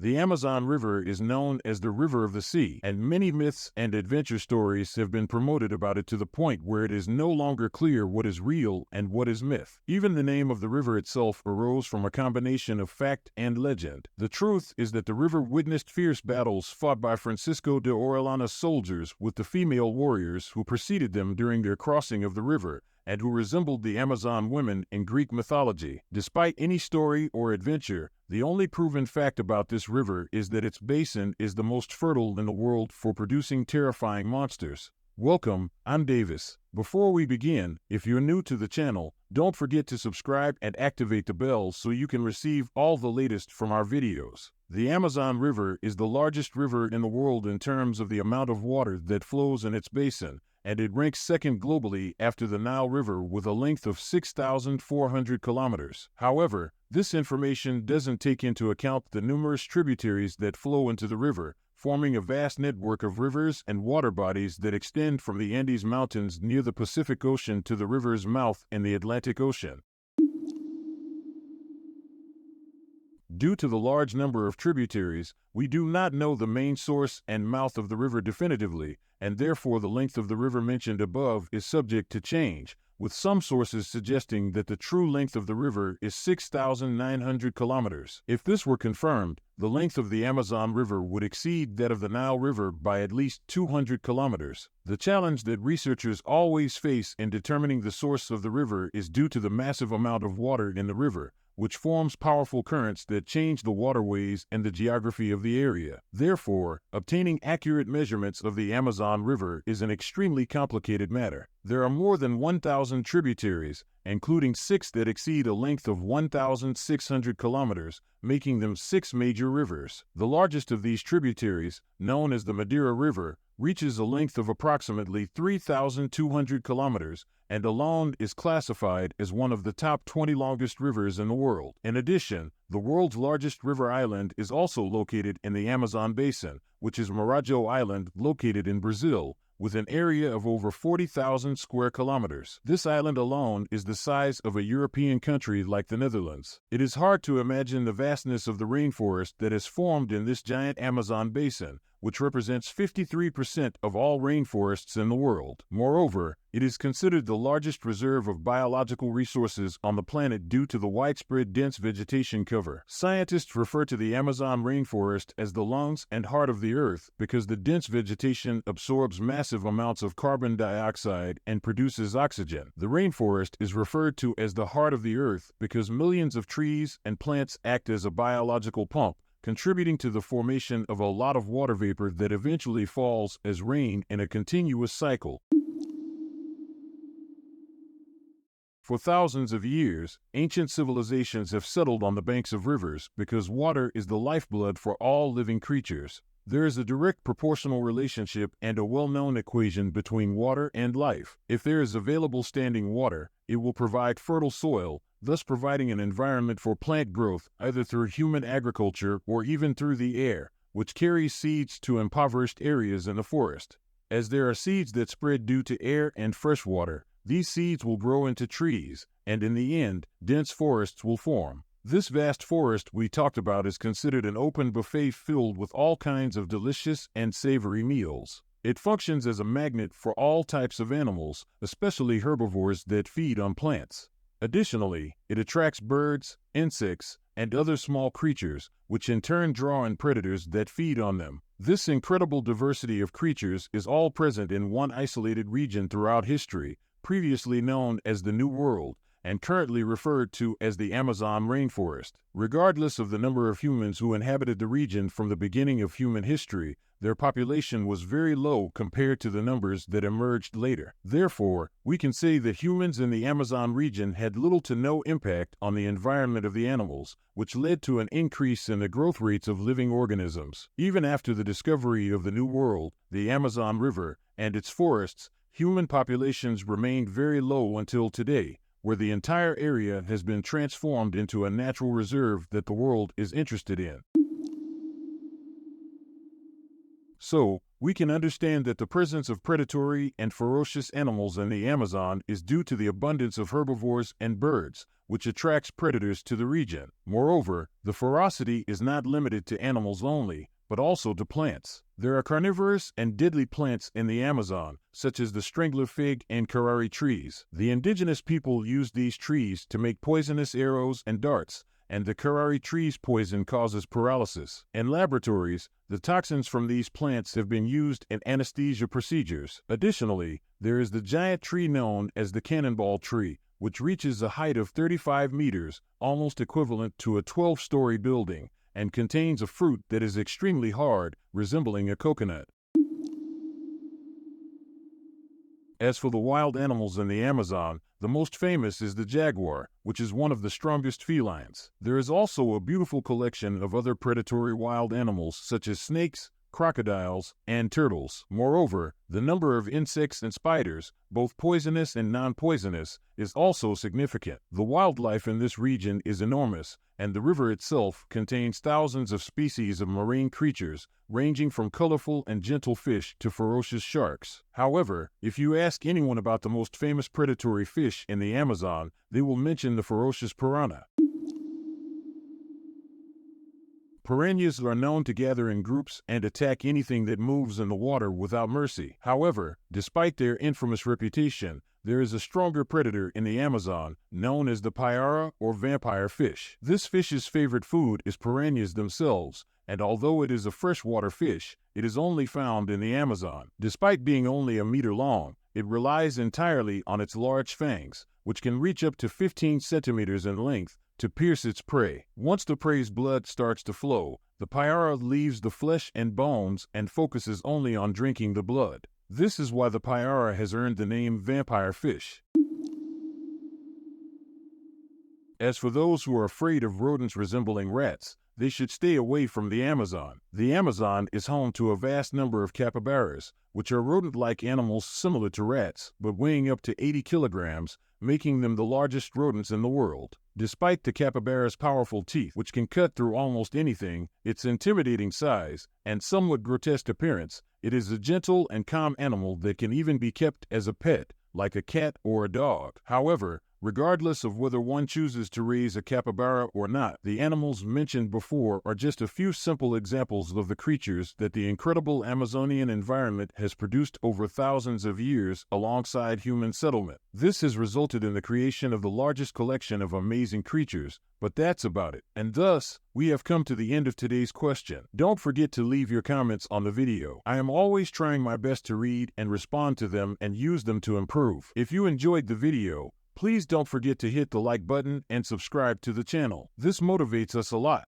The Amazon River is known as the River of the Sea, and many myths and adventure stories have been promoted about it to the point where it is no longer clear what is real and what is myth. Even the name of the river itself arose from a combination of fact and legend. The truth is that the river witnessed fierce battles fought by Francisco de Orellana's soldiers with the female warriors who preceded them during their crossing of the river, and who resembled the Amazon women in Greek mythology. Despite any story or adventure, the only proven fact about this river is that its basin is the most fertile in the world for producing terrifying monsters. Welcome, I'm Davis. Before we begin, if you're new to the channel, don't forget to subscribe and activate the bell so you can receive all the latest from our videos. The Amazon River is the largest river in the world in terms of the amount of water that flows in its basin, and it ranks second globally after the Nile River with a length of 6,400 kilometers. However, this information doesn't take into account the numerous tributaries that flow into the river, forming a vast network of rivers and water bodies that extend from the Andes Mountains near the Pacific Ocean to the river's mouth in the Atlantic Ocean. Due to the large number of tributaries, we do not know the main source and mouth of the river definitively, and therefore the length of the river mentioned above is subject to change, with some sources suggesting that the true length of the river is 6,900 kilometers. If this were confirmed, the length of the Amazon River would exceed that of the Nile River by at least 200 kilometers. The challenge that researchers always face in determining the source of the river is due to the massive amount of water in the river, which forms powerful currents that change the waterways and the geography of the area. Therefore, obtaining accurate measurements of the Amazon River is an extremely complicated matter. There are more than 1,000 tributaries, including 6 that exceed a length of 1,600 kilometers, making them 6 major rivers. The largest of these tributaries, known as the Madeira River, reaches a length of approximately 3,200 kilometers, and alone is classified as one of the top 20 longest rivers in the world. In addition, the world's largest river island is also located in the Amazon basin, which is Marajo Island, located in Brazil, with an area of over 40,000 square kilometers. This island alone is the size of a European country like the Netherlands. It is hard to imagine the vastness of the rainforest that is formed in this giant Amazon basin, which represents 53% of all rainforests in the world. Moreover, it is considered the largest reserve of biological resources on the planet due to the widespread dense vegetation cover. Scientists refer to the Amazon rainforest as the lungs and heart of the earth because the dense vegetation absorbs massive amounts of carbon dioxide and produces oxygen. The rainforest is referred to as the heart of the earth because millions of trees and plants act as a biological pump, contributing to the formation of a lot of water vapor that eventually falls as rain in a continuous cycle. For thousands of years, ancient civilizations have settled on the banks of rivers because water is the lifeblood for all living creatures. There is a direct proportional relationship and a well-known equation between water and life. If there is available standing water, it will provide fertile soil, thus providing an environment for plant growth either through human agriculture or even through the air, which carries seeds to impoverished areas in the forest. As there are seeds that spread due to air and fresh water, these seeds will grow into trees, and in the end, dense forests will form. This vast forest we talked about is considered an open buffet filled with all kinds of delicious and savory meals. It functions as a magnet for all types of animals, especially herbivores that feed on plants. Additionally, it attracts birds, insects, and other small creatures, which in turn draw in predators that feed on them. This incredible diversity of creatures is all present in one isolated region throughout history, previously known as the New World, and currently referred to as the Amazon rainforest. Regardless of the number of humans who inhabited the region from the beginning of human history, their population was very low compared to the numbers that emerged later. Therefore, we can say that humans in the Amazon region had little to no impact on the environment of the animals, which led to an increase in the growth rates of living organisms. Even after the discovery of the New World, the Amazon River, and its forests, human populations remained very low until today, where the entire area has been transformed into a natural reserve that the world is interested in. So, we can understand that the presence of predatory and ferocious animals in the Amazon is due to the abundance of herbivores and birds, which attracts predators to the region. Moreover, the ferocity is not limited to animals only, but also to plants. There are carnivorous and deadly plants in the Amazon, such as the strangler fig and curare trees. The indigenous people used these trees to make poisonous arrows and darts, and the curare tree's poison causes paralysis. In laboratories, the toxins from these plants have been used in anesthesia procedures. Additionally, there is the giant tree known as the cannonball tree, which reaches a height of 35 meters, almost equivalent to a 12-story building, and contains a fruit that is extremely hard, resembling a coconut. As for the wild animals in the Amazon, the most famous is the jaguar, which is one of the strongest felines. There is also a beautiful collection of other predatory wild animals such as snakes, crocodiles, and turtles. Moreover, the number of insects and spiders, both poisonous and non-poisonous, is also significant. The wildlife in this region is enormous, and the river itself contains thousands of species of marine creatures, ranging from colorful and gentle fish to ferocious sharks. However, if you ask anyone about the most famous predatory fish in the Amazon, they will mention the ferocious piranha. Piranhas are known to gather in groups and attack anything that moves in the water without mercy. However, despite their infamous reputation, there is a stronger predator in the Amazon, known as the payara or vampire fish. This fish's favorite food is piranhas themselves, and although it is a freshwater fish, it is only found in the Amazon. Despite being only a meter long, it relies entirely on its large fangs, which can reach up to 15 centimeters in length, to pierce its prey. Once the prey's blood starts to flow, the payara leaves the flesh and bones and focuses only on drinking the blood. This is why the payara has earned the name vampire fish. As for those who are afraid of rodents resembling rats, they should stay away from the Amazon. The Amazon is home to a vast number of capybaras, which are rodent-like animals similar to rats, but weighing up to 80 kilograms, making them the largest rodents in the world. Despite the capybara's powerful teeth, which can cut through almost anything, its intimidating size, and somewhat grotesque appearance, it is a gentle and calm animal that can even be kept as a pet, like a cat or a dog. However, regardless of whether one chooses to raise a capybara or not, the animals mentioned before are just a few simple examples of the creatures that the incredible Amazonian environment has produced over thousands of years alongside human settlement. This has resulted in the creation of the largest collection of amazing creatures, but that's about it. And thus, we have come to the end of today's question. Don't forget to leave your comments on the video. I am always trying my best to read and respond to them and use them to improve. If you enjoyed the video, please don't forget to hit the like button and subscribe to the channel. This motivates us a lot.